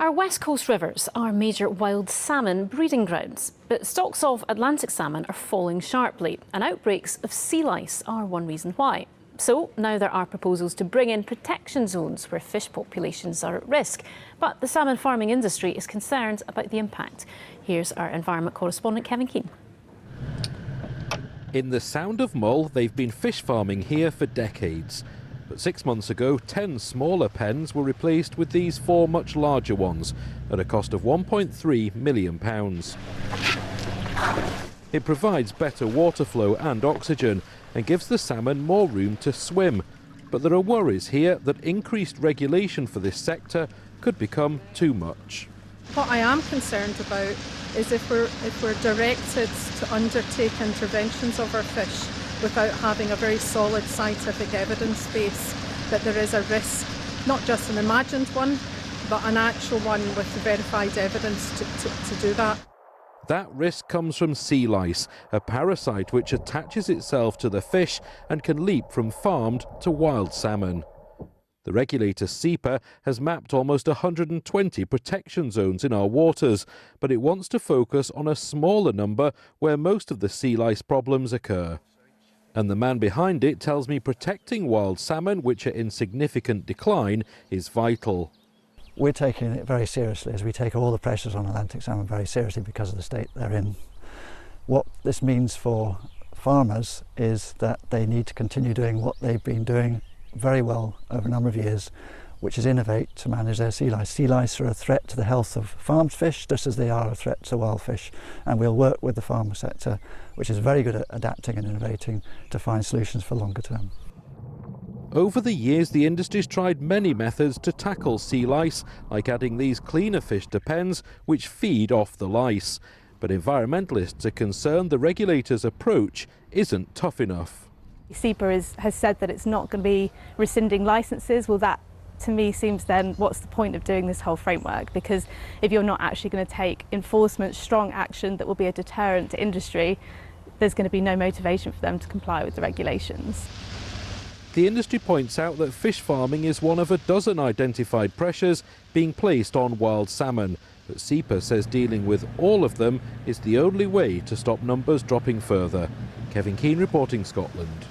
Our west coast rivers are major wild salmon breeding grounds, but stocks of Atlantic salmon are falling sharply, and outbreaks of sea lice are one reason why. So now there are proposals to bring in protection zones where fish populations are at risk, but the salmon farming industry is concerned about the impact. Here's our environment correspondent Kevin Keane. In the Sound of Mull, they've been fish farming here for decades. But 6 months ago, 10 smaller pens were replaced with these 4 much larger ones at a cost of £1.3 million. It provides better water flow and oxygen and gives the salmon more room to swim. But there are worries here that increased regulation for this sector could become too much. What I am concerned about is if we're directed to undertake interventions of our fish without having a very solid scientific evidence base, that there is a risk, not just an imagined one, but an actual one with verified evidence to do that. That risk comes from sea lice, a parasite which attaches itself to the fish and can leap from farmed to wild salmon. The regulator SEPA has mapped almost 120 protection zones in our waters, but it wants to focus on a smaller number where most of the sea lice problems occur. And the man behind it tells me protecting wild salmon, which are in significant decline, is vital. We're taking it very seriously, as we take all the pressures on Atlantic salmon very seriously because of the state they're in. What this means for farmers is that they need to continue doing what they've been doing very well over a number of years, which is innovate to manage their sea lice. Sea lice are a threat to the health of farmed fish, just as they are a threat to wild fish. And we'll work with the farmer sector, which is very good at adapting and innovating, to find solutions for longer term. Over the years, the industry's tried many methods to tackle sea lice, like adding these cleaner fish to pens which feed off the lice. But environmentalists are concerned the regulator's approach isn't tough enough. SEPA has said that it's not going to be rescinding licences. Well, that to me seems then what's the point of doing this whole framework? Because if you're not actually going to take enforcement, strong action that will be a deterrent to industry, there's going to be no motivation for them to comply with the regulations. The industry points out that fish farming is one of a dozen identified pressures being placed on wild salmon, but SEPA says dealing with all of them is the only way to stop numbers dropping further. Kevin Keane reporting, Scotland.